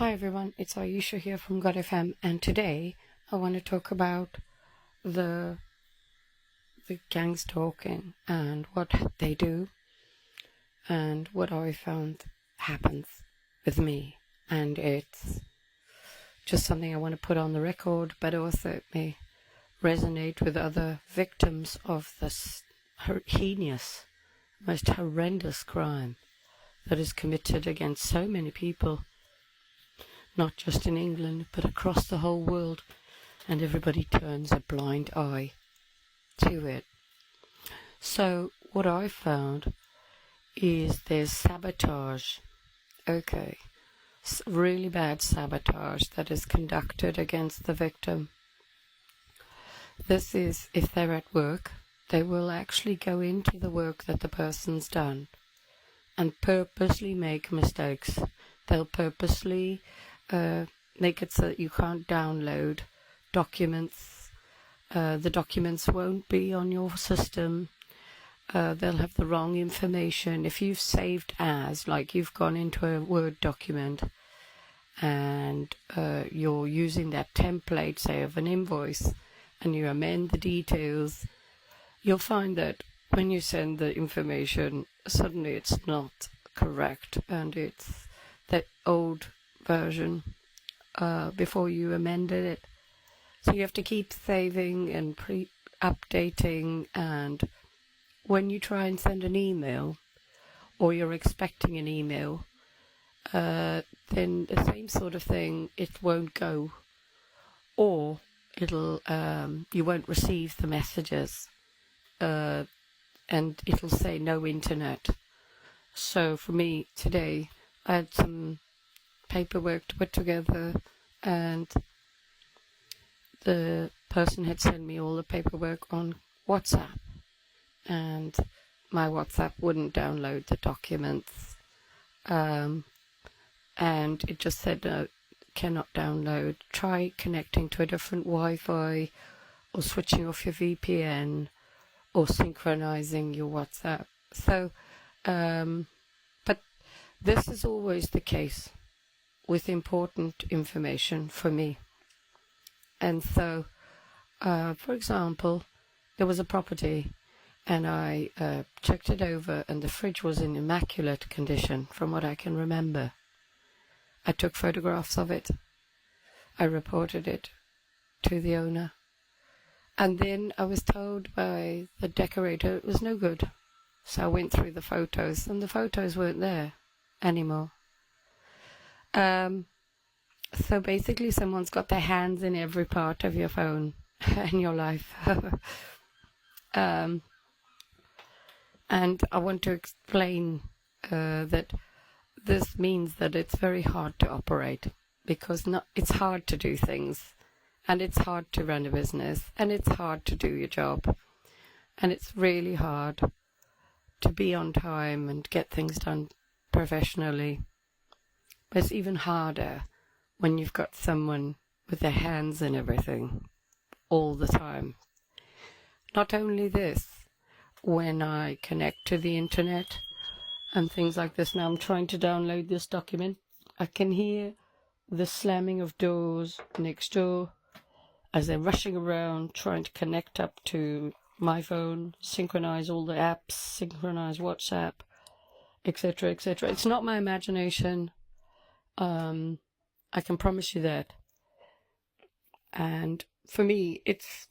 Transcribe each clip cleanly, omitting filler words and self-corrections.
Hi everyone, it's Ayesha here from godfm, and today I want to talk about the gang stalking and what they do and what I found happens with me. And it's just something I want to put on the record, but also it may resonate with other victims of this heinous, most horrendous crime that is committed against so many people, not just in England, but across the whole world, and everybody turns a blind eye to it. So what I found is there's sabotage, really bad sabotage that is conducted against the victim. This is, if they're at work, they will actually go into the work that the person's done and purposely make mistakes. They'll purposely make it so that you can't download documents. The documents won't be on your system. They'll have the wrong information. If you've saved as, like you've gone into a Word document and you're using that template, say, of an invoice, and you amend the details, you'll find that when you send the information, suddenly it's not correct, and it's that old version before you amended it. So you have to keep saving and updating, and when you try and send an email or you're expecting an email, then the same sort of thing, it won't go, or it'll you won't receive the messages, and it'll say no internet. So for me today, I had some paperwork to put together, and the person had sent me all the paperwork on WhatsApp, and my WhatsApp wouldn't download the documents, and it just said no, cannot download. Try connecting to a different Wi-Fi, or switching off your VPN, or synchronizing your WhatsApp. So but this is always the case with important information for me. And so, for example, there was a property, and I checked it over, and the fridge was in immaculate condition from what I can remember. I took photographs of it. I reported it to the owner. And then I was told by the decorator it was no good. So I went through the photos, and the photos weren't there anymore. So basically someone's got their hands in every part of your phone and your life. And I want to explain that this means that it's very hard to operate, because it's hard to do things, and it's hard to run a business, and it's hard to do your job, and it's really hard to be on time and get things done professionally. But it's even harder when you've got someone with their hands in everything all the time. Not only this, when I connect to the internet and things like this, now I'm trying to download this document, I can hear the slamming of doors next door as they're rushing around trying to connect up to my phone, synchronize all the apps, synchronize WhatsApp, etc., etc. It's not my imagination. I can promise you that. And for me, it's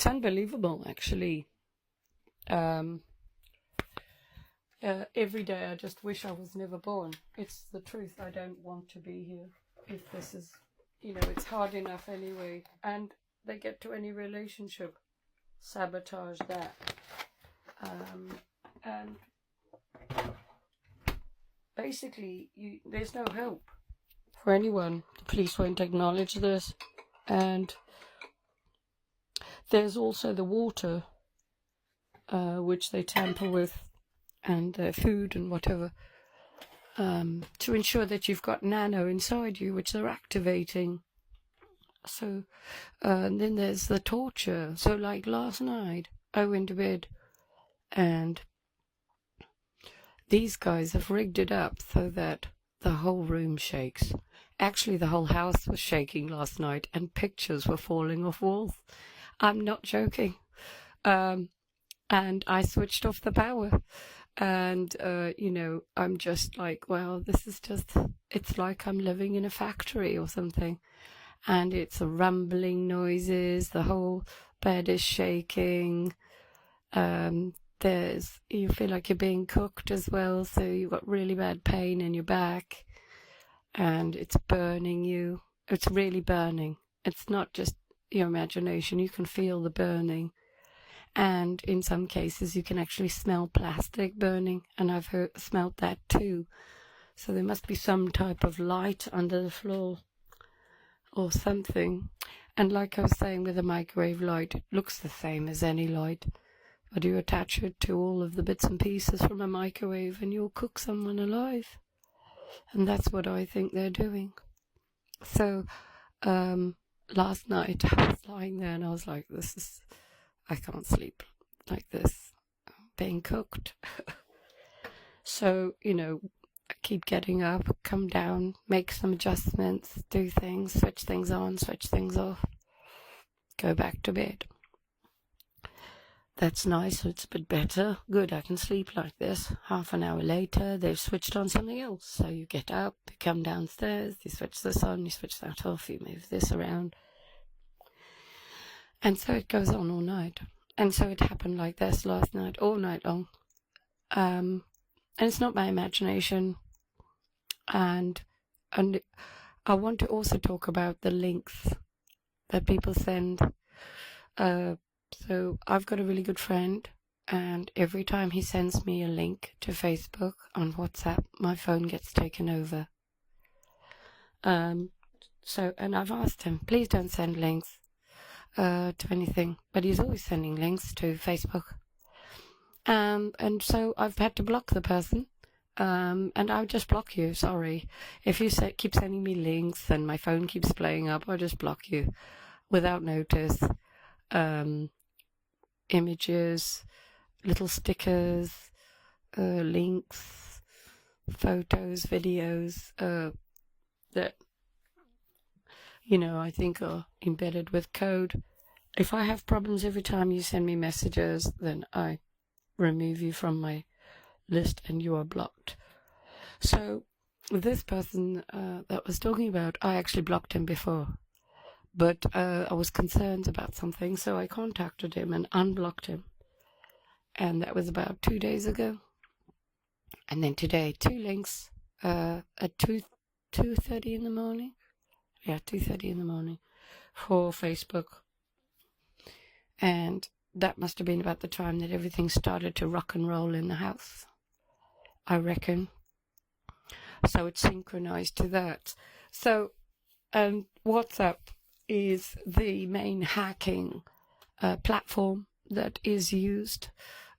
unbelievable, actually. Every day I just wish I was never born. It's the truth. I don't want to be here. If this is, it's hard enough anyway. And they get to any relationship, sabotage that. And basically, there's no hope for anyone. The police won't acknowledge this. And there's also the water, which they tamper with, and their food and whatever, to ensure that you've got nano inside you, which they're activating. So, and then there's the torture. So like last night, I went to bed, and these guys have rigged it up so that the whole room shakes. Actually, the whole house was shaking last night, and pictures were falling off walls. I'm not joking. And I switched off the power. And, I'm just like, well, it's like I'm living in a factory or something. And it's rumbling noises, the whole bed is shaking. You feel like you're being cooked as well, so you've got really bad pain in your back, and it's burning you. It's really burning. It's not just your imagination. You can feel the burning, and in some cases you can actually smell plastic burning, and I've smelled that too. So there must be some type of light under the floor or something. And like I was saying with the microwave light, it looks the same as any light. But you attach it to all of the bits and pieces from a microwave and you'll cook someone alive. And that's what I think they're doing. So last night I was lying there and I was like, I can't sleep like this. I'm being cooked. So, I keep getting up, come down, make some adjustments, do things, switch things on, switch things off, go back to bed. That's nice, it's a bit better. Good, I can sleep like this. Half an hour later, they've switched on something else. So you get up, you come downstairs, you switch this on, you switch that off, you move this around. And so it goes on all night. And so it happened like this last night, all night long. And it's not my imagination. And I want to also talk about the links that people send. So I've got a really good friend, and every time he sends me a link to Facebook on WhatsApp, my phone gets taken over. And I've asked him, please don't send links to anything, but he's always sending links to Facebook. And so I've had to block the person, and I'll just block you, sorry. If you keep sending me links and my phone keeps playing up, I'll just block you without notice. Images, little stickers, links, photos, videos that, I think are embedded with code. If I have problems every time you send me messages, then I remove you from my list and you are blocked. So this person that was talking about, I actually blocked him before. But I was concerned about something, so I contacted him and unblocked him. And that was about 2 days ago. And then today, 2 links at 2:30 in the morning. Yeah, 2:30 in the morning for Facebook. And that must have been about the time that everything started to rock and roll in the house, I reckon. So it's synchronized to that. So WhatsApp is the main hacking platform that is used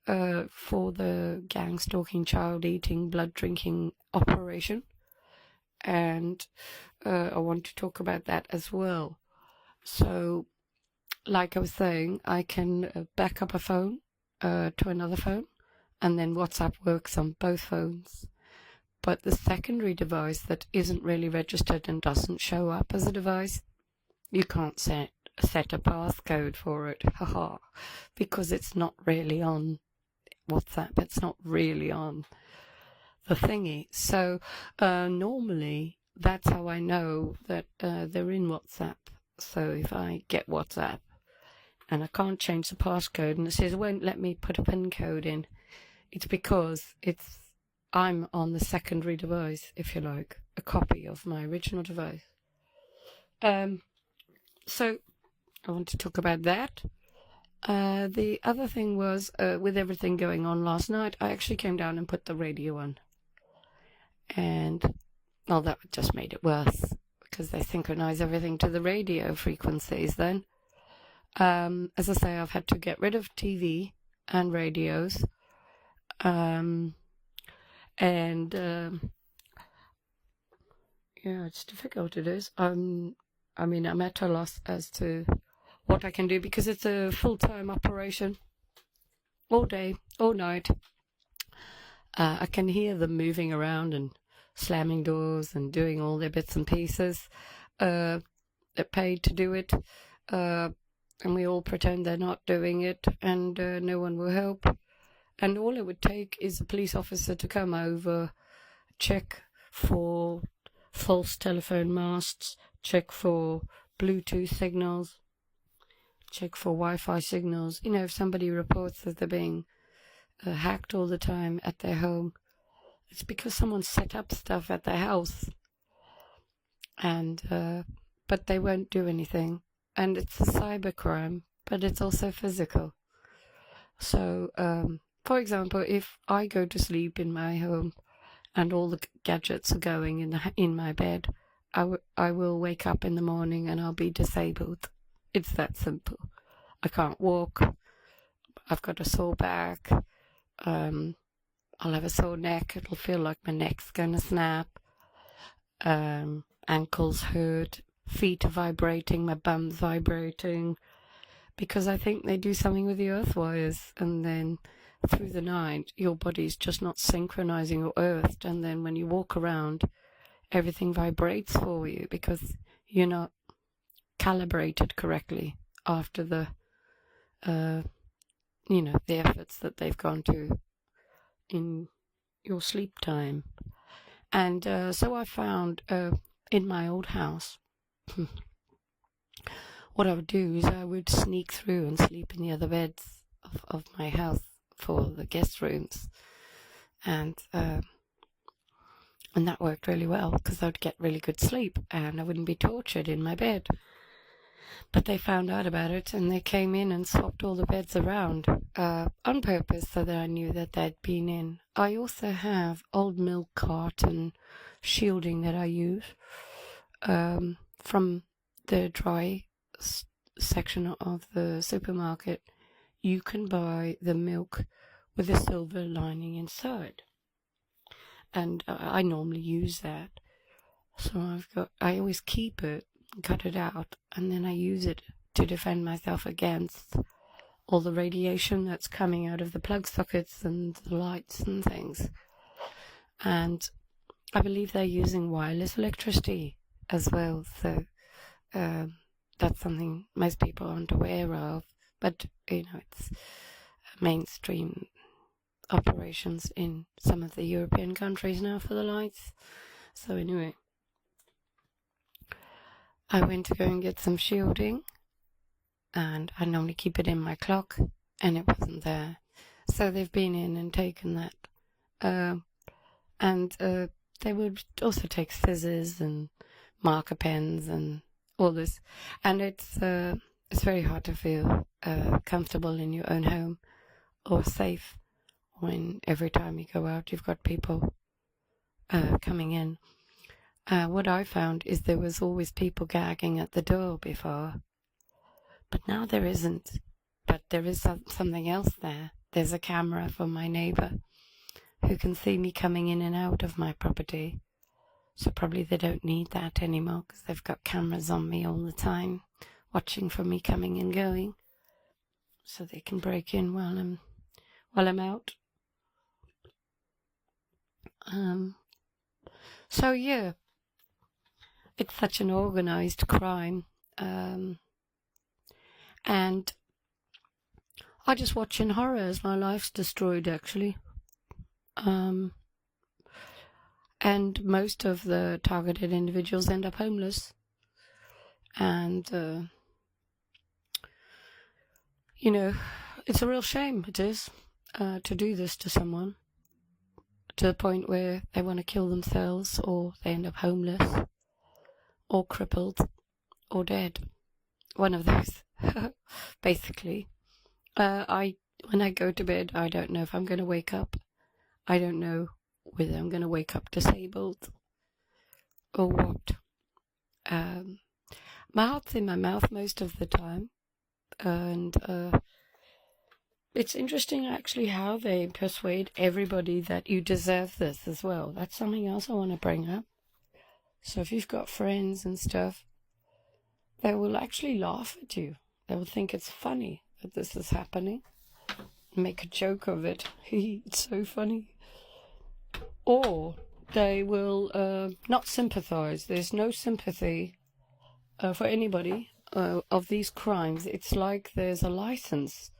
for the gang stalking, child eating, blood drinking operation. And I want to talk about that as well. So, like I was saying, I can back up a phone to another phone, and then WhatsApp works on both phones. But the secondary device that isn't really registered and doesn't show up as a device, you can't set a passcode for it, because it's not really on WhatsApp. It's not really on the thingy. So normally that's how I know that they're in WhatsApp. So if I get WhatsApp and I can't change the passcode and it says it won't let me put a PIN code in, it's because I'm on the secondary device, if you like, a copy of my original device. So I want to talk about that. The other thing was, with everything going on last night, I actually came down and put the radio on. And, well, that just made it worse, because they synchronize everything to the radio frequencies then. As I say, I've had to get rid of TV and radios. Yeah, it's difficult, it is. I'm at a loss as to what I can do, because it's a full-time operation, all day, all night. I can hear them moving around and slamming doors and doing all their bits and pieces. They're paid to do it, and we all pretend they're not doing it, and no one will help. And all it would take is a police officer to come over, check for false telephone masts, check for Bluetooth signals, check for Wi-Fi signals. You know, if somebody reports that they're being hacked all the time at their home, it's because someone set up stuff at their house, and but they won't do anything. And it's a cybercrime, but it's also physical. So, for example, if I go to sleep in my home and all the gadgets are going in my bed, I will wake up in the morning and I'll be disabled. It's that simple. I can't walk. I've got a sore back. I'll have a sore neck. It'll feel like my neck's going to snap. Ankles hurt. Feet are vibrating. My bum's vibrating. Because I think they do something with the earth wires. And then through the night, your body's just not synchronizing or earthed. And then when you walk around, everything vibrates for you because you're not calibrated correctly after the the efforts that they've gone to in your sleep time. And so I found in my old house, what I would do is I would sneak through and sleep in the other beds of my house for the guest rooms, and that worked really well because I'd get really good sleep and I wouldn't be tortured in my bed. But they found out about it and they came in and swapped all the beds around on purpose so that I knew that they'd been in. I also have old milk carton shielding that I use from the dry section of the supermarket. You can buy the milk with a silver lining inside. And I normally use that. So I always keep it, cut it out, and then I use it to defend myself against all the radiation that's coming out of the plug sockets and the lights and things. And I believe they're using wireless electricity as well, so that's something most people aren't aware of, but it's mainstream operations in some of the European countries now for the lights. So anyway, I went to go and get some shielding, and I normally keep it in my clock, and it wasn't there. So they've been in and taken that. And they would also take scissors and marker pens and all this. And it's very hard to feel comfortable in your own home or safe when every time you go out you've got people coming in. What I found is there was always people gagging at the door before, but now there isn't. But there is something else there. There's a camera for my neighbour who can see me coming in and out of my property. So probably they don't need that anymore because they've got cameras on me all the time, watching for me coming and going, so they can break in while I'm out. So yeah, it's such an organized crime, and I just watch in horror as my life's destroyed, actually. And most of the targeted individuals end up homeless. And, it's a real shame, it is, to do this to someone, to the point where they want to kill themselves, or they end up homeless, or crippled, or dead. One of those, basically. When I go to bed, I don't know if I'm going to wake up. I don't know whether I'm going to wake up disabled or what. My heart's in my mouth most of the time, and it's interesting actually how they persuade everybody that you deserve this as well. That's something else I want to bring up. So if you've got friends and stuff, they will actually laugh at you. They will think it's funny that this is happening, make a joke of it. It's so funny. Or they will not sympathize. There's no sympathy for anybody of these crimes. It's like there's a license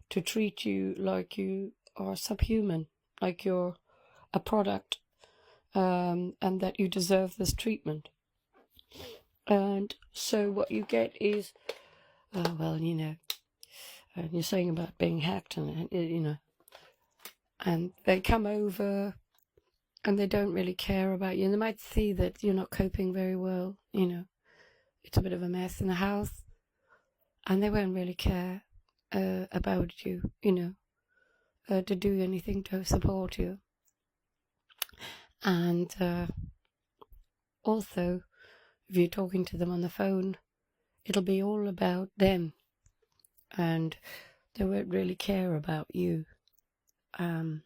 to treat you like you are subhuman, like you're a product, and that you deserve this treatment. And so what you get is, well, you know, you're saying about being hacked, and you know, and they come over and they don't really care about you. And they might see that you're not coping very well, you know, it's a bit of a mess in the house, and they won't really care about you, you know, to do anything to support you. And also, if you're talking to them on the phone, it'll be all about them, and they won't really care about you. And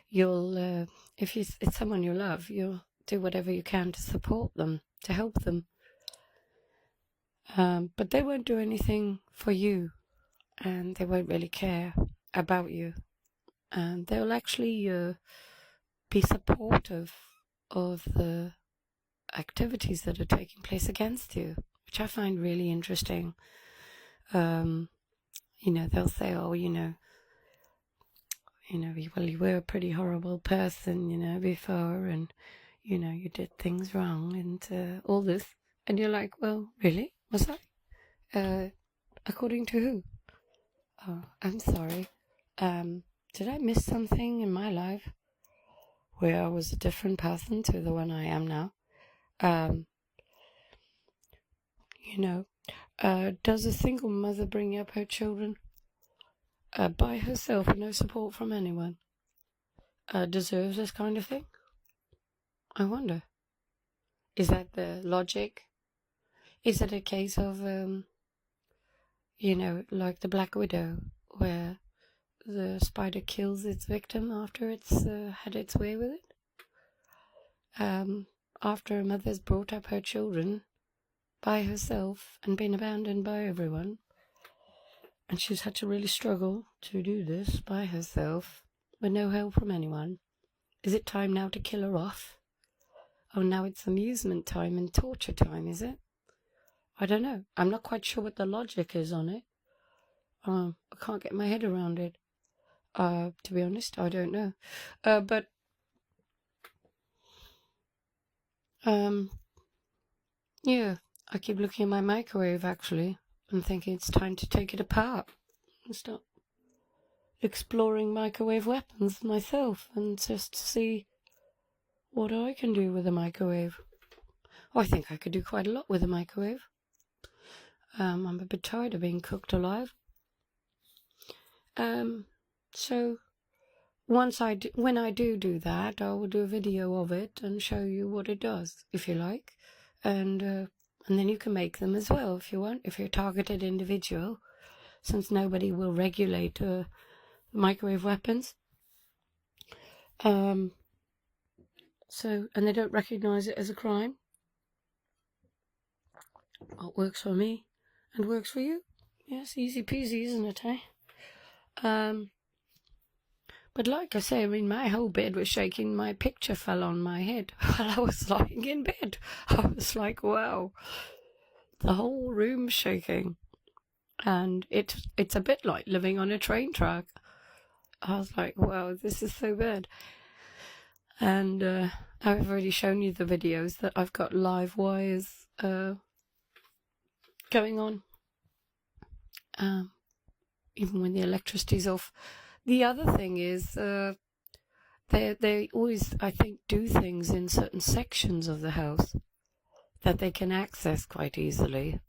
you'll, if it's someone you love, you'll do whatever you can to support them, to help them. But they won't do anything for you, and they won't really care about you. And they'll actually be supportive of the activities that are taking place against you, which I find really interesting. You know, they'll say, oh, you know, well, you were a pretty horrible person, you know, before, and, you know, you did things wrong, and all this. And you're like, well, really? Was I? According to who? Oh, I'm sorry. Did I miss something in my life where I was a different person to the one I am now? You know, does a single mother bring up her children by herself with no support from anyone deserves this kind of thing? I wonder. Is that the logic? Is it a case of, you know, like the Black Widow, where the spider kills its victim after it's had its way with it? After a mother's brought up her children by herself and been abandoned by everyone, and she's had to really struggle to do this by herself with no help from anyone. Is it time now to kill her off? Oh, now it's amusement time and torture time, is it? I don't know. I'm not quite sure what the logic is on it. I can't get my head around it. To be honest, I don't know. But yeah, I keep looking at my microwave, actually, and thinking it's time to take it apart and start exploring microwave weapons myself, and just see what I can do with a microwave. I think I could do quite a lot with a microwave. I'm a bit tired of being cooked alive. So when I do that, I will do a video of it and show you what it does, if you like, and then you can make them as well if you want, if you're a targeted individual, since nobody will regulate microwave weapons. So, and they don't recognize it as a crime. What works for me and works for you. Yes, easy peasy, isn't it, eh? But like I say, I mean, my whole bed was shaking. My picture fell on my head while I was lying in bed. I was like, wow, the whole room's shaking. And it's a bit like living on a train track. I was like, wow, this is so bad. And I've already shown you the videos that I've got live wires going on, even when the electricity's off. The other thing is they always, I think, do things in certain sections of the house that they can access quite easily.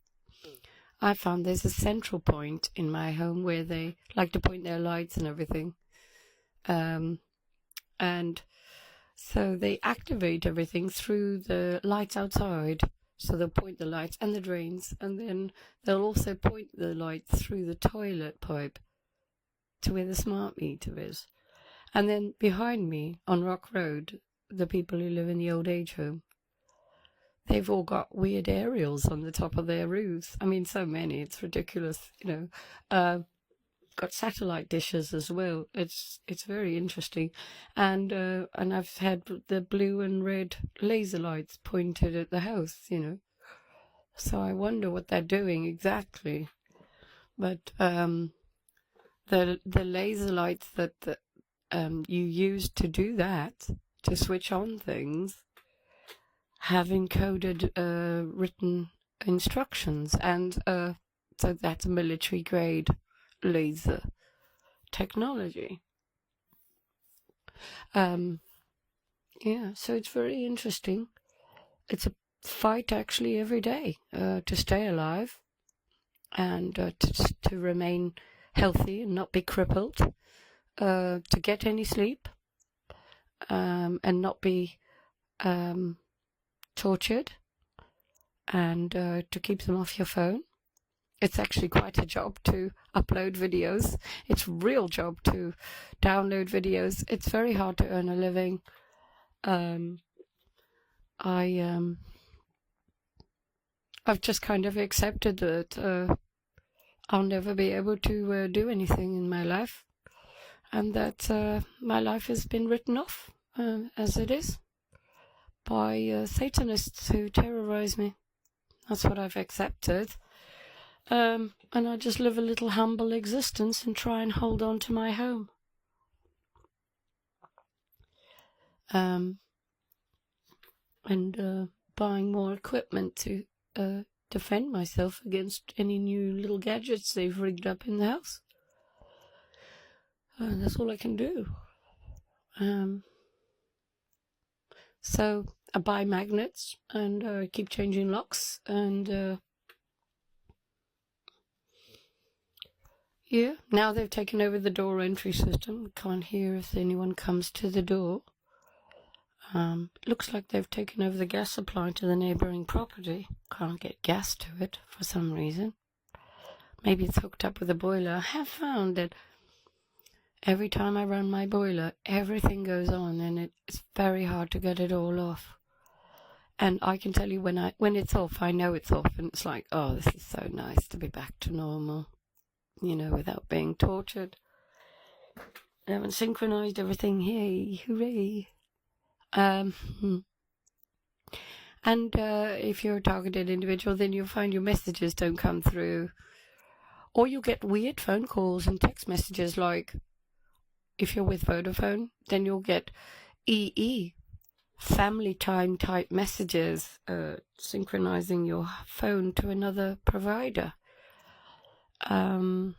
I found there's a central point in my home where they like to point their lights and everything. And so they activate everything through the lights outside. So they'll point the lights and the drains, and then they'll also point the lights through the toilet pipe to where the smart meter is. And then behind me on Rock Road, the people who live in the old age home, they've all got weird aerials on the top of their roofs. I mean, so many, it's ridiculous, you know. got satellite dishes as well. It's very interesting, and I've had the blue and red laser lights pointed at the house, So I wonder what they're doing exactly. But the laser lights that you use to do that, to switch on things, have encoded written instructions, and so that's military grade laser technology. So it's very interesting. It's a fight actually every day to stay alive and to remain healthy and not be crippled, to get any sleep, and not be tortured, and to keep them off your phone. It's actually quite a job to upload videos. It's a real job to download videos. It's very hard to earn a living. I've just kind of accepted that I'll never be able to do anything in my life, and that my life has been written off as it is by Satanists who terrorize me. That's what I've accepted. And I just live a little humble existence and try and hold on to my home. And buying more equipment to defend myself against any new little gadgets they've rigged up in the house. That's all I can do. So I buy magnets and keep changing locks, and now they've taken over the door entry system. Can't hear if anyone comes to the door. Looks like they've taken over the gas supply to the neighbouring property. Can't get gas to it for some reason. Maybe it's hooked up with a boiler. I have found that every time I run my boiler, everything goes on, and it's very hard to get it all off. And I can tell you when it's off, I know it's off, and it's like, oh, this is so nice to be back to normal, without being tortured. I haven't synchronized everything. Hey, hooray. And if you're a targeted individual, then you'll find your messages don't come through, or you'll get weird phone calls and text messages. Like if you're with Vodafone, then you'll get EE, family time type messages, synchronizing your phone to another provider. I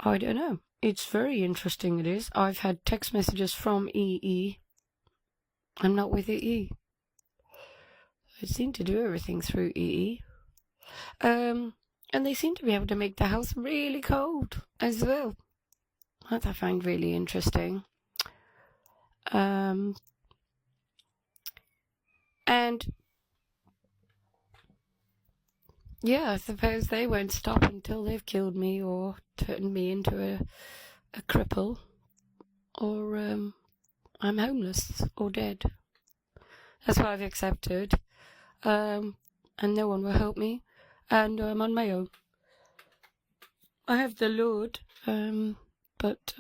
don't know. It's very interesting, it is. I've had text messages from EE. I'm not with EE. I seem to do everything through EE. And they seem to be able to make the house really cold as well. That I find really interesting. And I suppose they won't stop until they've killed me or turned me into a cripple, or I'm homeless or dead. That's what I've accepted. And no one will help me, and I'm on my own. I have the Lord, but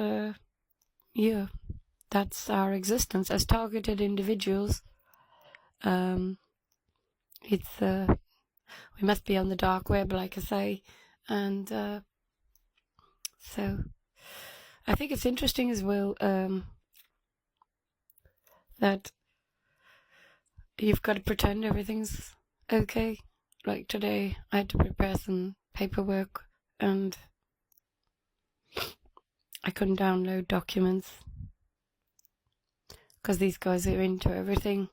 that's our existence as targeted individuals. We must be on the dark web, like I say, and so I think it's interesting as well that you've got to pretend everything's okay. Like today, I had to prepare some paperwork, and I couldn't download documents because these guys are into everything.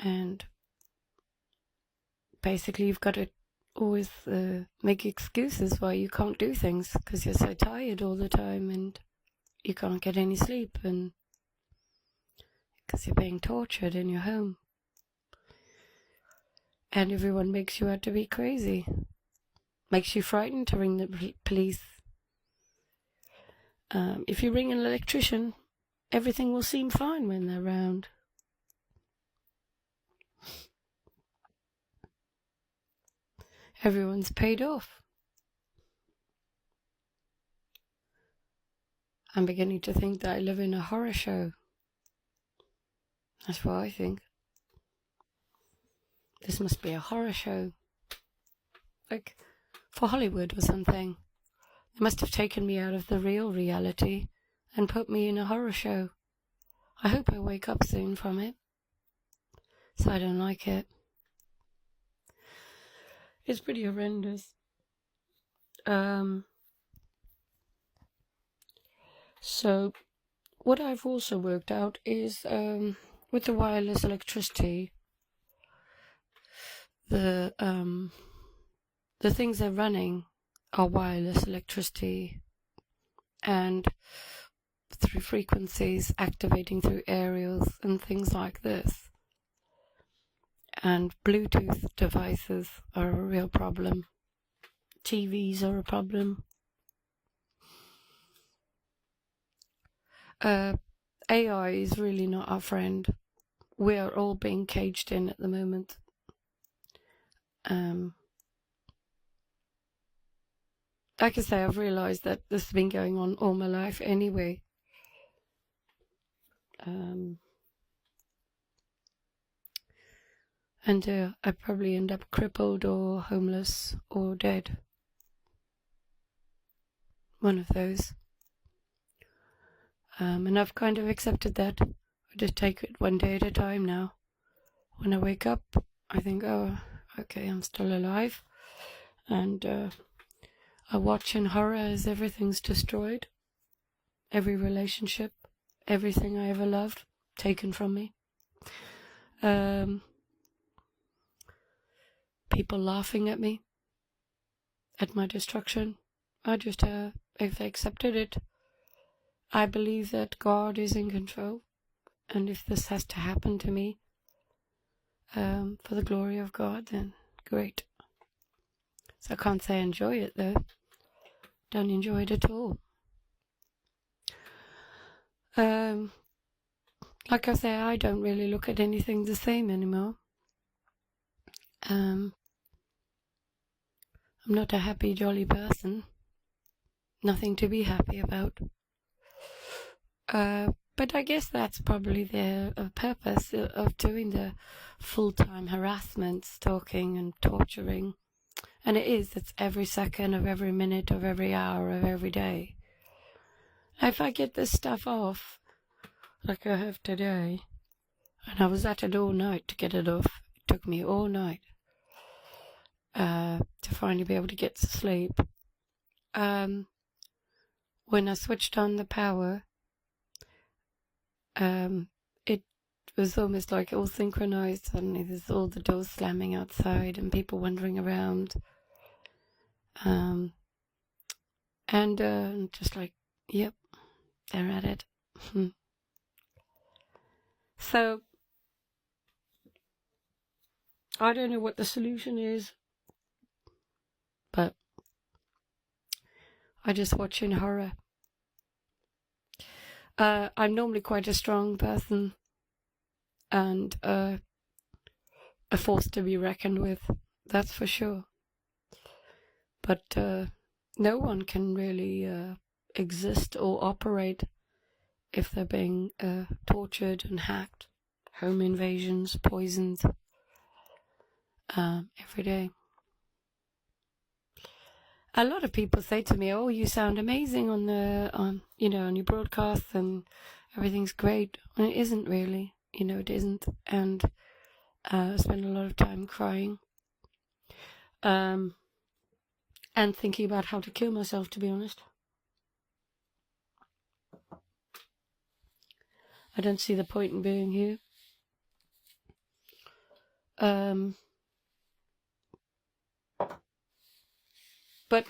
And basically you've got to always make excuses why you can't do things, because you're so tired all the time and you can't get any sleep, and because you're being tortured in your home. And everyone makes you out to be crazy. Makes you frightened to ring the police. If you ring an electrician, everything will seem fine when they're around. everyone's paid off. I'm beginning to think that I live in a horror show. That's what I think. This must be a horror show. Like for Hollywood or something. They must have taken me out of the real reality and put me in a horror show. I hope I wake up soon from it. So I don't like it. It's pretty horrendous. So what I've also worked out is with the wireless electricity, the things they're running are wireless electricity and through frequencies activating through aerials and things like this. And Bluetooth devices are a real problem. TVs are a problem. AI is really not our friend. We are all being caged in at the moment. Like I say, I've realised that this has been going on all my life anyway. And I probably end up crippled or homeless or dead. One of those. And I've kind of accepted that. I just take it one day at a time now. When I wake up, I think, oh, okay, I'm still alive. And I watch in horror as everything's destroyed. Every relationship, everything I ever loved, taken from me. People laughing at me, at my destruction. I just if I accepted it. I believe that God is in control, and if this has to happen to me for the glory of God, then great. So I can't say I enjoy it though. Don't enjoy it at all. Like I say, I don't really look at anything the same anymore. I'm not a happy, jolly person. Nothing to be happy about. But I guess that's probably the purpose of doing the full-time harassment, stalking and torturing. And it's every second of every minute of every hour of every day. If I get this stuff off, like I have today, and I was at it all night to get it off. It took me all night to finally be able to get to sleep. When I switched on the power, it was almost like all synchronized. Suddenly there's all the doors slamming outside and people wandering around. And just like, yep, they're at it. So, I don't know what the solution is, but I just watch in horror. I'm normally quite a strong person and a force to be reckoned with, that's for sure. But no one can really exist or operate if they're being tortured and hacked, home invasions, poisoned every day. A lot of people say to me, "Oh, you sound amazing on your broadcasts and everything's great." And it isn't really, it isn't. And I spend a lot of time crying, and thinking about how to kill myself. To be honest, I don't see the point in being here. But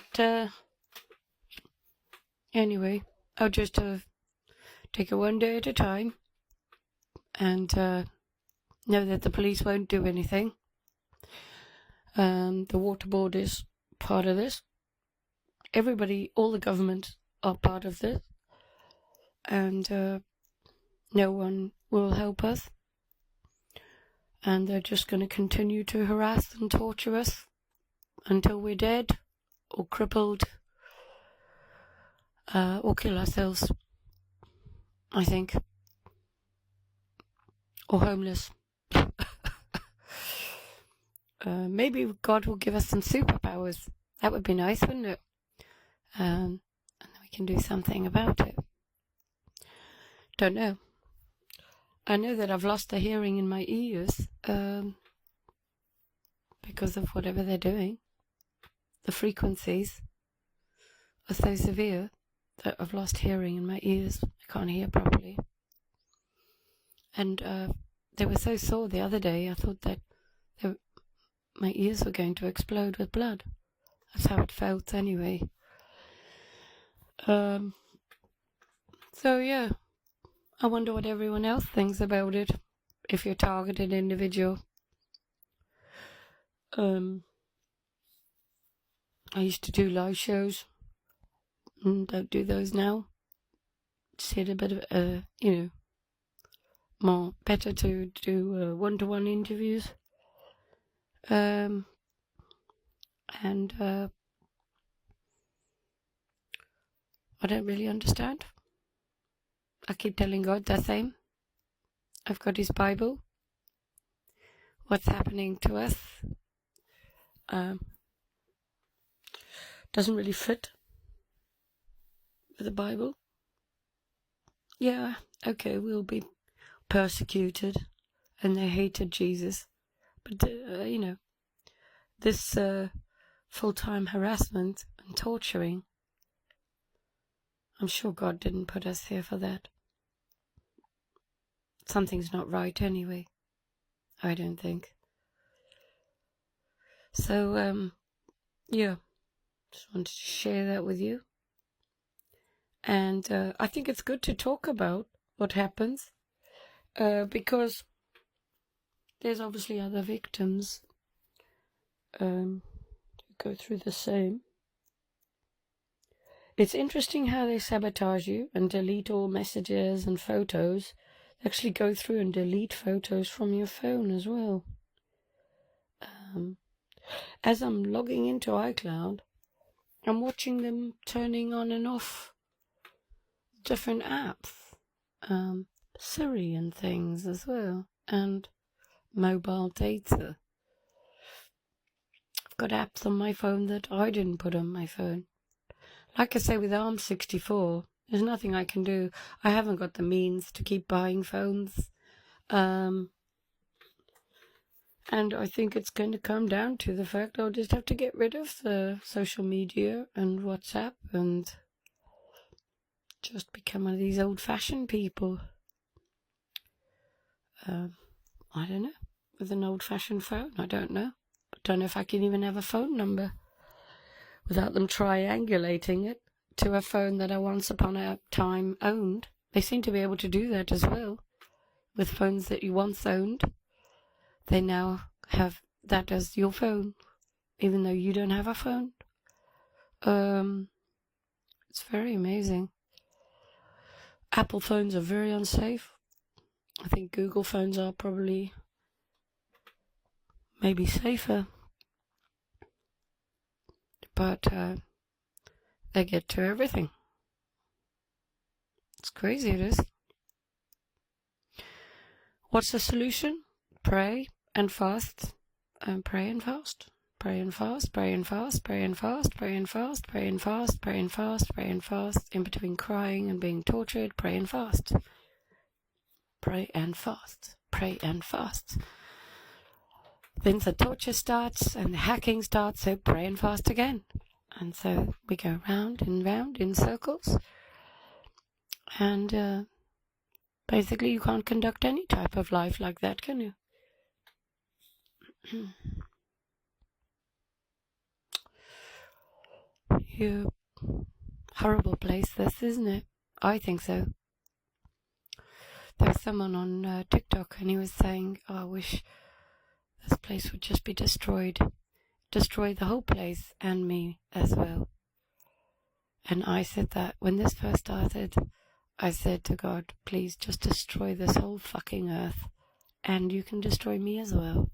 anyway, I'll just take it one day at a time and know that the police won't do anything. The water board is part of this. Everybody, all the governments are part of this. And no one will help us. And they're just going to continue to harass and torture us until we're dead or crippled or kill ourselves, I think. Or homeless. Maybe God will give us some superpowers. That would be nice, wouldn't it? And then we can do something about it. Don't know. I know that I've lost the hearing in my ears because of whatever they're doing. The frequencies are so severe that I've lost hearing in my ears. I can't hear properly. And they were so sore the other day, I thought that my ears were going to explode with blood. That's how it felt anyway. So yeah, I wonder what everyone else thinks about it, if you're a targeted individual. I used to do live shows, and don't do those now. Just had a bit of, more better to do one-to-one interviews. And I don't really understand. I keep telling God the same. I've got His Bible. What's happening to us doesn't really fit with the Bible. Yeah, okay, we'll be persecuted, and they hated Jesus. But, this full-time harassment and torturing, I'm sure God didn't put us here for that. Something's not right anyway, I don't think. So, yeah, just wanted to share that with you. And I think it's good to talk about what happens, because there's obviously other victims who go through the same. It's interesting how they sabotage you and delete all messages and photos. They actually go through and delete photos from your phone as well. As I'm logging into iCloud, I'm watching them turning on and off different apps, Siri and things as well, and mobile data. I've got apps on my phone that I didn't put on my phone. Like I say, with ARM64, there's nothing I can do. I haven't got the means to keep buying phones. And I think it's going to come down to the fact I'll just have to get rid of the social media and WhatsApp and just become one of these old-fashioned people. I don't know. With an old-fashioned phone, I don't know. I don't know if I can even have a phone number without them triangulating it to a phone that I once upon a time owned. They seem to be able to do that as well. With phones that you once owned, they now have that as your phone, even though you don't have a phone. It's very amazing. Apple phones are very unsafe. I think Google phones are probably maybe safer. But they get to everything. It's crazy, it is. What's the solution? Pray and fast, and pray and fast. Pray and fast, pray and fast, pray and fast, pray and fast, pray and fast, pray and fast, pray and fast. In between crying and being tortured, pray and fast. Pray and fast, pray and fast. Then the torture starts and the hacking starts, so pray and fast again. And so we go round and round in circles. And basically you can't conduct any type of life like that, can you? You horrible place this, isn't it? I think so. There was someone on TikTok and he was saying, oh, I wish this place would just be destroyed. Destroy the whole place and me as well. And I said that when this first started, I said to God, please just destroy this whole fucking earth and you can destroy me as well.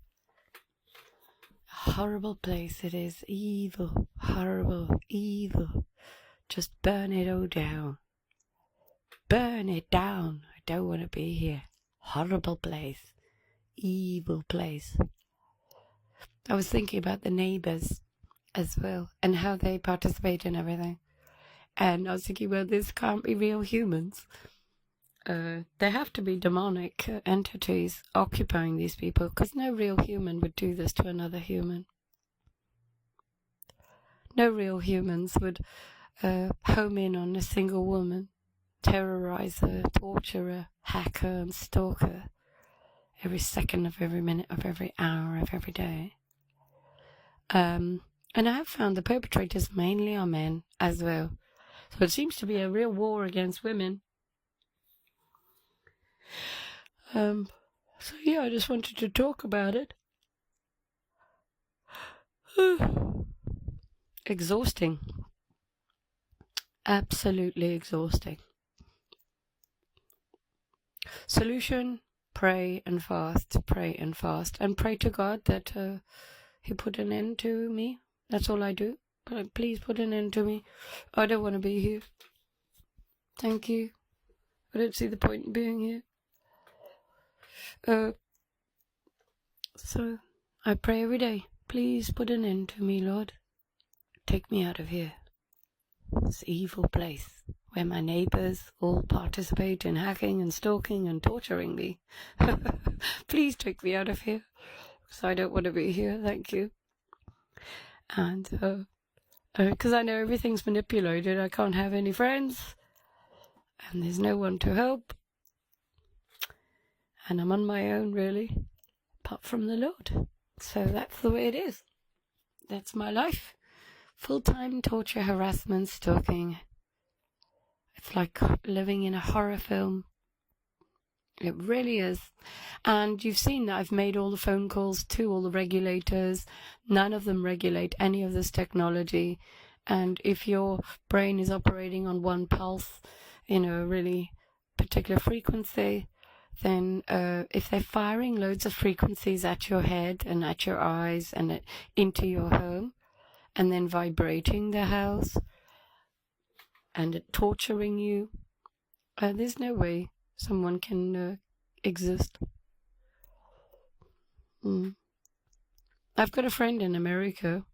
Horrible place it is. Evil. Horrible. Evil. Just burn it all down. Burn it down. I don't want to be here. Horrible place. Evil place. I was thinking about the neighbours as well and how they participate in everything. And I was thinking, well, this can't be real humans. There have to be demonic entities occupying these people, because no real human would do this to another human. No real humans would home in on a single woman, terrorize her, torture her, hack her and stalk her every second of every minute of every hour of every day. And I have found the perpetrators mainly are men as well. So it seems to be a real war against women. So yeah, I just wanted to talk about it. Exhausting. Absolutely exhausting. Solution: pray and fast, pray and fast, and pray to God that He put an end to me. That's all I do. But please put an end to me. I don't want to be here. Thank you. I don't see the point in being here. So I pray every day. Please put an end to me, Lord. Take me out of here. This evil place where my neighbours all participate in hacking and stalking and torturing me. Please take me out of here, because I don't want to be here. Thank you. And because I know everything's manipulated. I can't have any friends, and there's no one to help, and I'm on my own, really, apart from the Lord. So that's the way it is. That's my life. Full-time torture, harassment, stalking. It's like living in a horror film. It really is. And you've seen that I've made all the phone calls to all the regulators. None of them regulate any of this technology. And if your brain is operating on one pulse, a really particular frequency, then if they're firing loads of frequencies at your head and at your eyes and into your home, and then vibrating the house and torturing you, there's no way someone can exist. I've got a friend in America,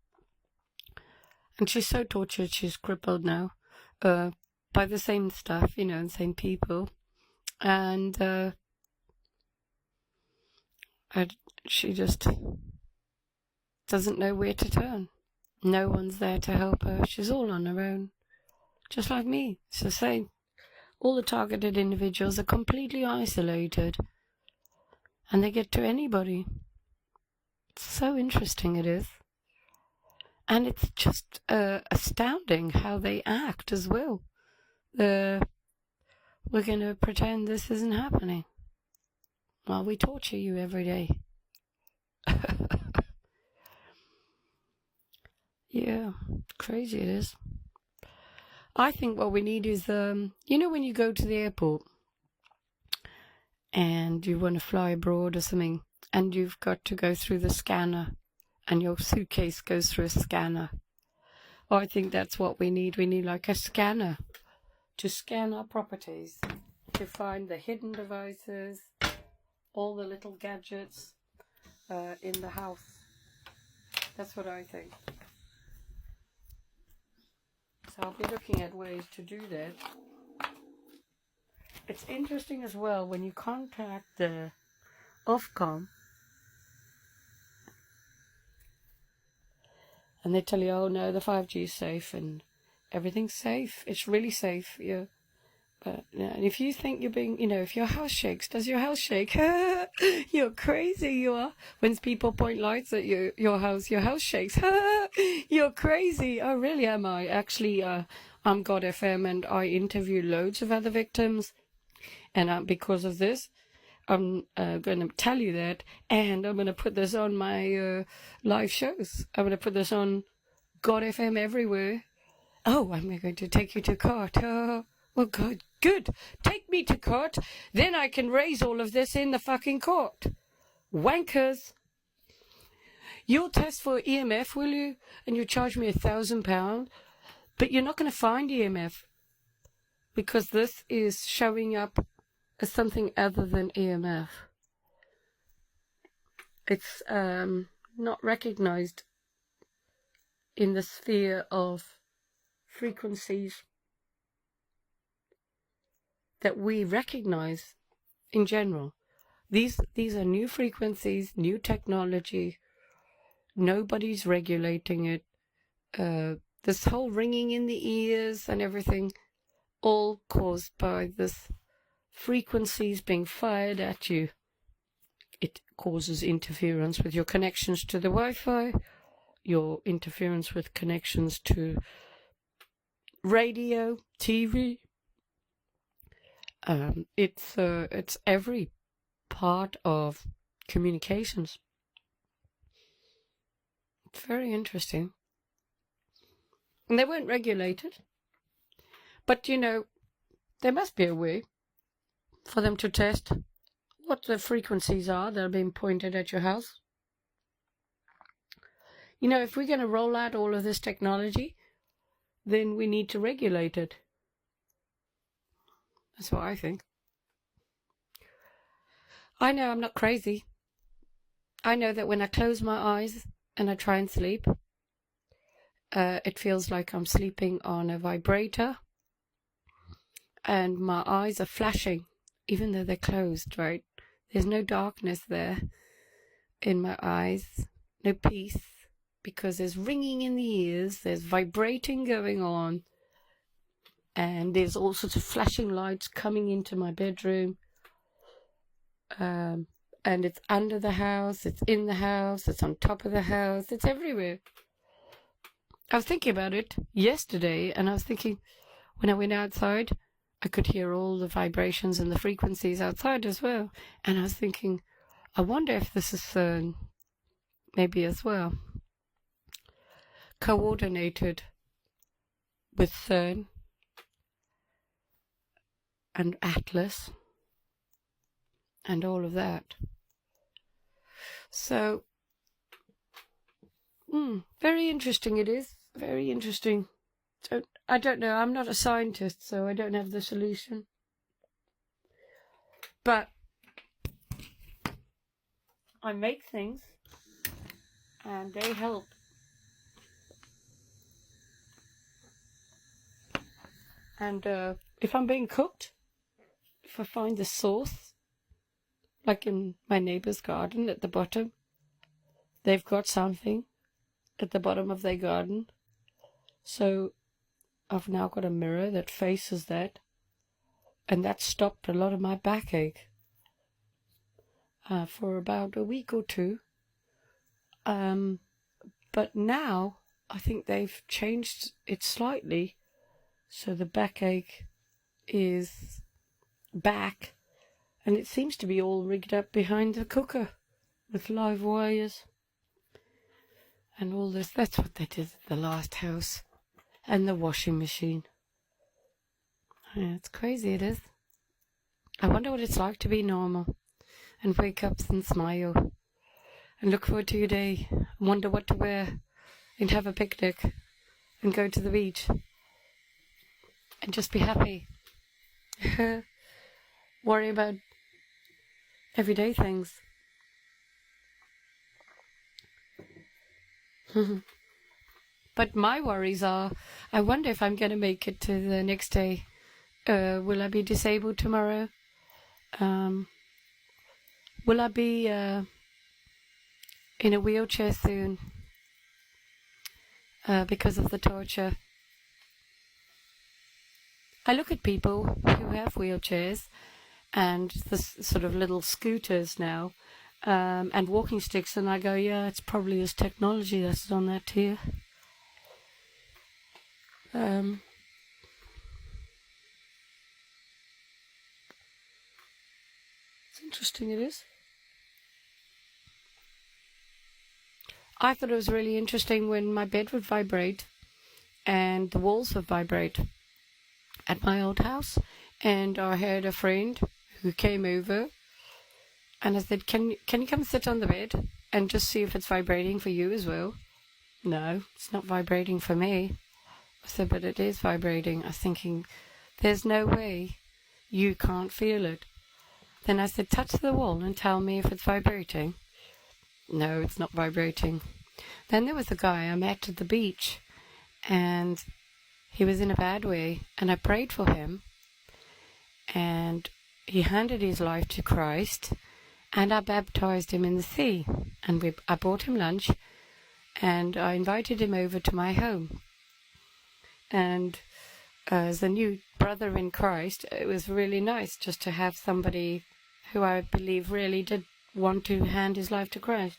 and she's so tortured, she's crippled now by the same stuff, and same people. And she just doesn't know where to turn. No one's there to help her. She's all on her own. Just like me. It's the same. All the targeted individuals are completely isolated. And they get to anybody. It's so interesting, it is. And it's just astounding how they act as well. We're going to pretend this isn't happening. Well, we torture you every day. Yeah, crazy it is. I think what we need is, when you go to the airport and you want to fly abroad or something, and you've got to go through the scanner, and your suitcase goes through a scanner. I think that's what we need. We need like a scanner to scan our properties, to find the hidden devices, all the little gadgets in the house. That's what I think. So I'll be looking at ways to do that. It's interesting as well when you contact the Ofcom and they tell you, oh no, the 5G is safe and everything's safe. It's really safe, yeah. But and if you think you're being, if your house shakes, does your house shake? You're crazy, you are. When people point lights at your house shakes. You're crazy. Oh, really am I? Actually, I'm godfm and I interview loads of other victims. And because of this, I'm going to tell you that. And I'm going to put this on my live shows. I'm going to put this on godfm everywhere. Oh, I'm going to take you to court. Well, good. Take me to court. Then I can raise all of this in the fucking court. Wankers. You'll test for EMF, will you? And you charge me £1,000, but you're not going to find EMF because this is showing up as something other than EMF. It's not recognized in the sphere of frequencies that we recognize in general. These are new frequencies, new technology. Nobody's regulating it. This whole ringing in the ears and everything, all caused by this frequencies being fired at you. It causes interference with your connections to the Wi-Fi, your interference with connections to radio, TV. It's every part of communications. It's very interesting. And they weren't regulated. But, you know, there must be a way for them to test what the frequencies are that are being pointed at your house. You know, if we're going to roll out all of this technology, then we need to regulate it. That's what I think. I know I'm not crazy. I know that when I close my eyes and I try and sleep, it feels like I'm sleeping on a vibrator and my eyes are flashing, even though they're closed, right? There's no darkness there in my eyes, no peace, because there's ringing in the ears, there's vibrating going on, and there's all sorts of flashing lights coming into my bedroom. And it's under the house, it's in the house, it's on top of the house, it's everywhere. I was thinking about it yesterday, and I was thinking, when I went outside, I could hear all the vibrations and the frequencies outside as well. And I was thinking, I wonder if this is maybe as well coordinated with CERN and Atlas and all of that. So, very interesting it is. Very interesting. I don't know. I'm not a scientist, so I don't have the solution. But I make things, and they help. And if I'm being cooked, if I find the source, like in my neighbor's garden at the bottom, they've got something at the bottom of their garden. So I've now got a mirror that faces that, and that stopped a lot of my backache for about a week or two. But now I think they've changed it slightly, so the backache is back, and it seems to be all rigged up behind the cooker with live wires and all this. That's what they did at the last house. And the washing machine. Yeah, it's crazy, it is. I wonder what it's like to be normal and wake up and smile and look forward to your day, wonder what to wear and have a picnic and go to the beach and just be happy. Worry about everyday things. But my worries are, I wonder if I'm going to make it to the next day. Will I be disabled tomorrow? Will I be in a wheelchair soon because of the torture? I look at people who have wheelchairs and this sort of little scooters now and walking sticks, and I go, yeah, it's probably this technology that's on that here. It's interesting, it is. I thought it was really interesting when my bed would vibrate and the walls would vibrate at my old house, and I had a friend who came over and I said, can you come sit on the bed? and just see if it's vibrating for you as well. No, it's not vibrating for me. I said, but it is vibrating. I was thinking, there's no way you can't feel it. Then I said, touch the wall and tell me if it's vibrating. No, it's not vibrating. Then there was a guy I met at the beach, and he was in a bad way, and I prayed for him, and he handed his life to Christ, and I baptized him in the sea, and I bought him lunch, and I invited him over to my home. And as a new brother in Christ, it was really nice just to have somebody who I believe really did want to hand his life to Christ.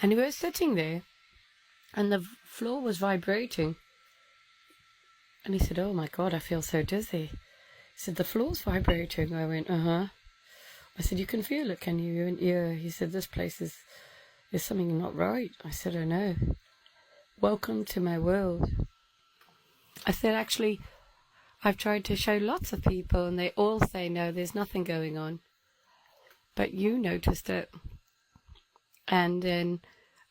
And he was sitting there, and the floor was vibrating. And he said, oh my God, I feel so dizzy. He said, the floor's vibrating. I went, uh-huh. I said, you can feel it, can you? He went, yeah. He said, this place there's something not right. I said, I know. Welcome to my world. I said, actually, I've tried to show lots of people, and they all say, no, there's nothing going on. But you noticed it. And then,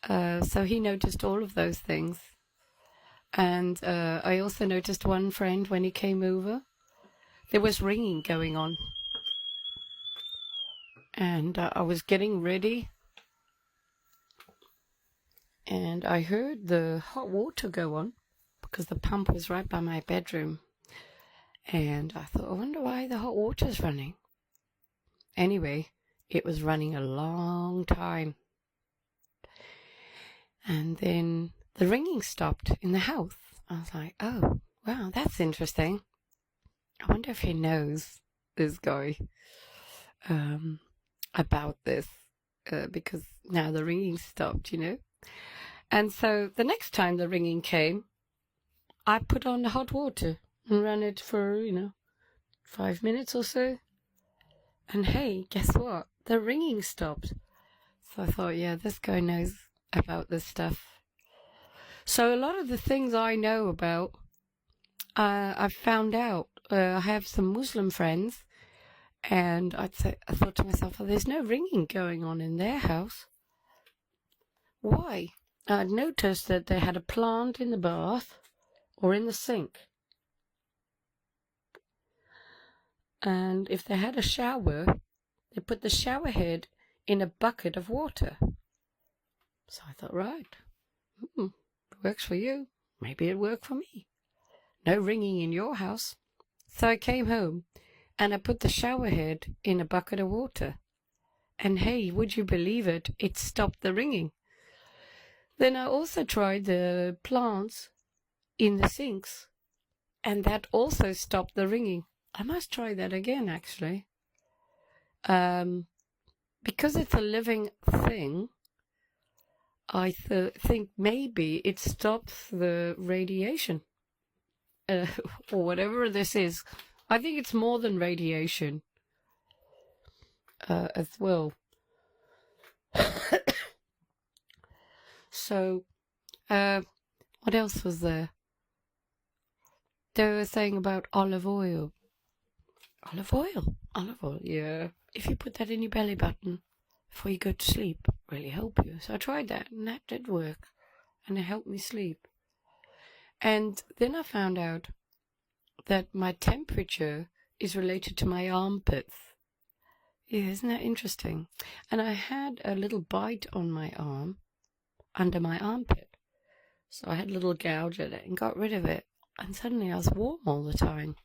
so he noticed all of those things. And I also noticed one friend when he came over, there was ringing going on. And I was getting ready, and I heard the hot water go on, because the pump was right by my bedroom. And I thought, I wonder why the hot water's running. Anyway, it was running a long time. And then the ringing stopped in the house. I was like, oh, wow, that's interesting. I wonder if he knows, this guy, about this, because now the ringing stopped, you know. And so the next time the ringing came, I put on the hot water and ran it for, 5 minutes or so. And hey, guess what? The ringing stopped. So I thought, yeah, this guy knows about this stuff. So a lot of the things I know about, I've found out. I have some Muslim friends, and I thought to myself, well, there's no ringing going on in their house. Why? I'd noticed that they had a plant in the bath or in the sink. And if they had a shower, they put the shower head in a bucket of water. So I thought, right, it works for you. Maybe it'll work for me. No ringing in your house. So I came home and I put the shower head in a bucket of water. And hey, would you believe it? It stopped the ringing. Then I also tried the plants in the sinks, and that also stopped the ringing. I must try that again, actually. Because it's a living thing, I think maybe it stops the radiation, or whatever this is. I think it's more than radiation as well. So, what else was there? They were saying about olive oil. Olive oil, yeah. If you put that in your belly button before you go to sleep, really help you. So I tried that, and that did work, and it helped me sleep. And then I found out that my temperature is related to my armpits. Yeah, isn't that interesting? And I had a little bite on my arm, under my armpit. So I had a little gouge at it and got rid of it. And suddenly I was warm all the time.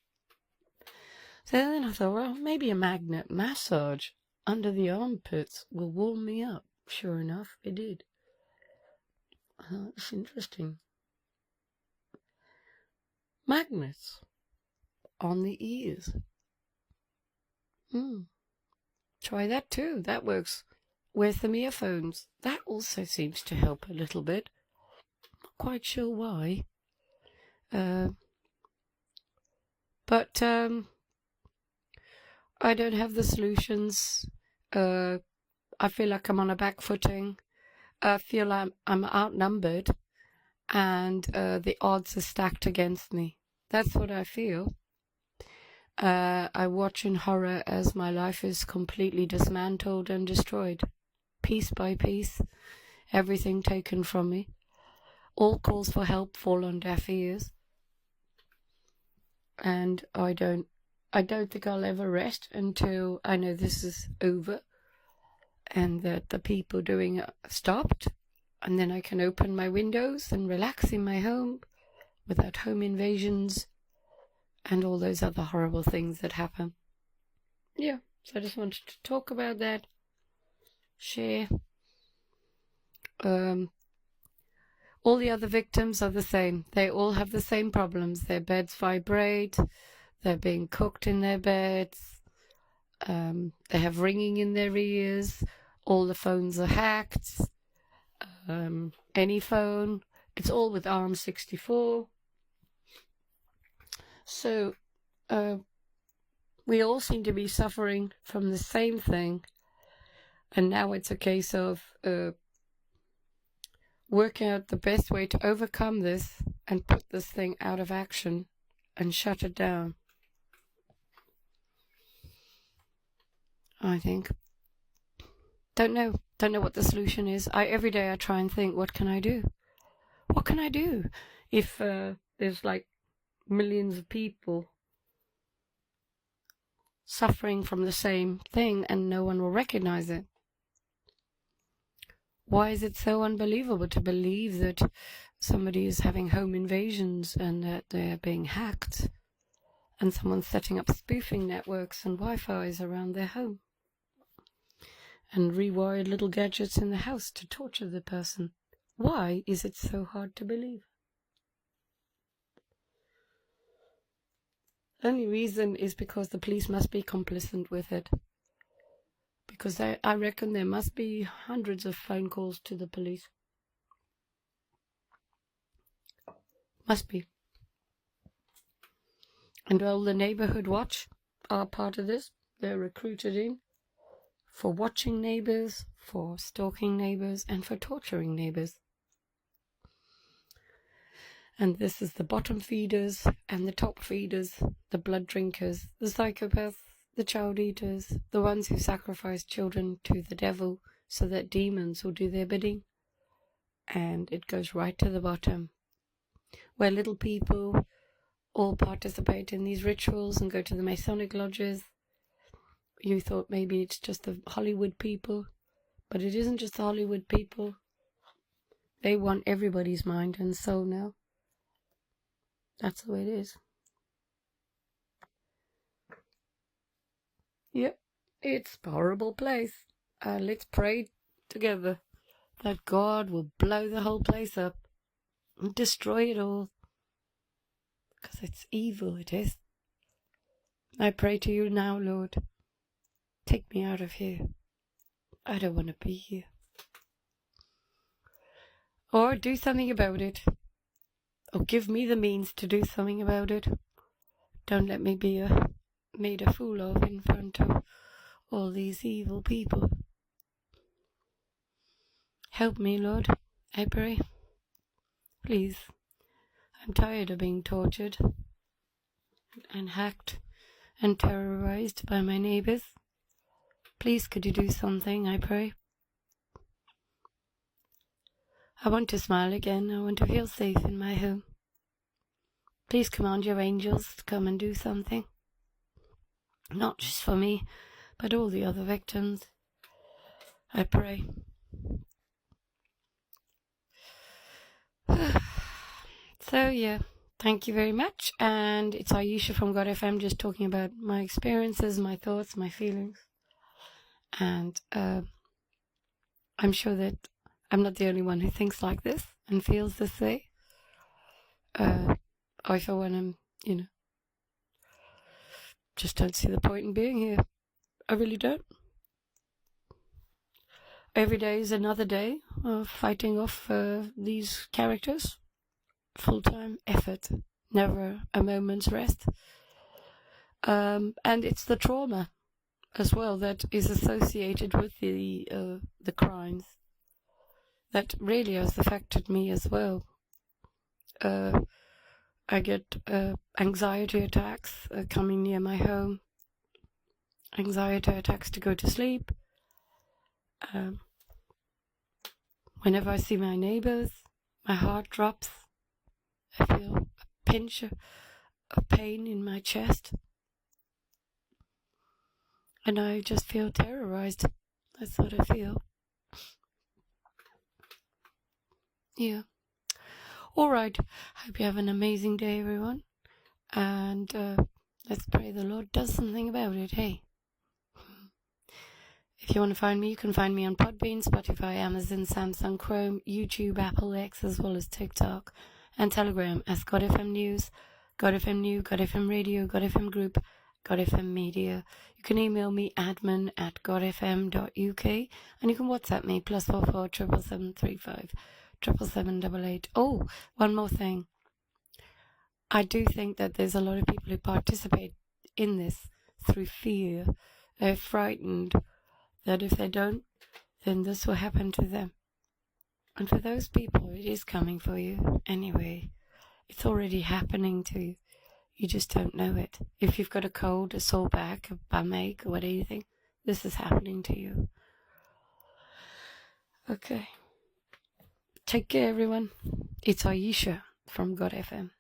So then I thought, well, maybe a magnet massage under the armpits will warm me up. Sure enough, it did. It's interesting. Magnets on the ears. Try that too. That works. With some earphones. That also seems to help a little bit. Not quite sure why. But I don't have the solutions. I feel like I'm on a back footing. I feel I'm outnumbered, and the odds are stacked against me. That's what I feel. I watch in horror as my life is completely dismantled and destroyed, piece by piece, everything taken from me. All calls for help fall on deaf ears. And I don't think I'll ever rest until I know this is over and that the people doing it stopped, and then I can open my windows and relax in my home without home invasions and all those other horrible things that happen. Yeah, so I just wanted to talk about that, share. All the other victims are the same. They all have the same problems. Their beds vibrate, they're being cooked in their beds, they have ringing in their ears, all the phones are hacked, any phone, it's all with ARM64. So we all seem to be suffering from the same thing, and now it's a case of working out the best way to overcome this and put this thing out of action and shut it down. I think. Don't know what the solution is. Every day I try and think, what can I do? What can I do if there's like millions of people suffering from the same thing and no one will recognize it? Why is it so unbelievable to believe that somebody is having home invasions and that they're being hacked and someone's setting up spoofing networks and Wi-Fi's around their home and rewired little gadgets in the house to torture the person? Why is it so hard to believe? The only reason is because the police must be complicit with it. Because I reckon there must be hundreds of phone calls to the police. Must be. And all the neighborhood watch are part of this. They're recruited in for watching neighbors, for stalking neighbors, and for torturing neighbors. And this is the bottom feeders and the top feeders, the blood drinkers, the psychopaths, the child eaters, the ones who sacrifice children to the devil so that demons will do their bidding. And it goes right to the bottom, where little people all participate in these rituals and go to the Masonic lodges. You thought maybe it's just the Hollywood people, but it isn't just the Hollywood people. They want everybody's mind and soul now. That's the way it is. Yep, it's a horrible place. Let's pray together that God will blow the whole place up and destroy it all. Because it's evil, it is. I pray to you now, Lord. Take me out of here. I don't want to be here. Or do something about it. Or give me the means to do something about it. Don't let me be made a fool of in front of all these evil people. Help me, Lord, I pray. Please. I'm tired of being tortured and hacked and terrorized by my neighbors. Please, could you do something, I pray? I want to smile again. I want to feel safe in my home. Please command your angels to come and do something. Not just for me, but all the other victims. I pray. So, yeah, thank you very much. And it's Ayesha from godfm, just talking about my experiences, my thoughts, my feelings. And I'm sure that I'm not the only one who thinks like this and feels this way. I, for one, am, just don't see the point in being here. I really don't. Every day is another day of fighting off these characters. Full-time effort, never a moment's rest. And it's the trauma as well that is associated with the crimes that really has affected me as well. I get anxiety attacks coming near my home, anxiety attacks to go to sleep. Whenever I see my neighbors, my heart drops. I feel a pinch of pain in my chest. And I just feel terrorized. That's what I feel. Yeah. Alright. Hope you have an amazing day, everyone. And let's pray the Lord does something about it, hey? If you want to find me, you can find me on Podbean, Spotify, Amazon, Samsung, Chrome, YouTube, Apple X, as well as TikTok, and Telegram as godfm News, godfm New, godfm Radio, godfm Group, godfm Media. You can email me admin@godfm.uk, and you can WhatsApp me +44 77735 77788. Oh, one more thing. I do think that there's a lot of people who participate in this through fear. They're frightened that if they don't, then this will happen to them. And for those people, it is coming for you anyway. It's already happening to you. You just don't know it. If you've got a cold, a sore back, a bum ache, or whatever you think, this is happening to you. Okay. Take care, everyone. It's Ayesha from godfm.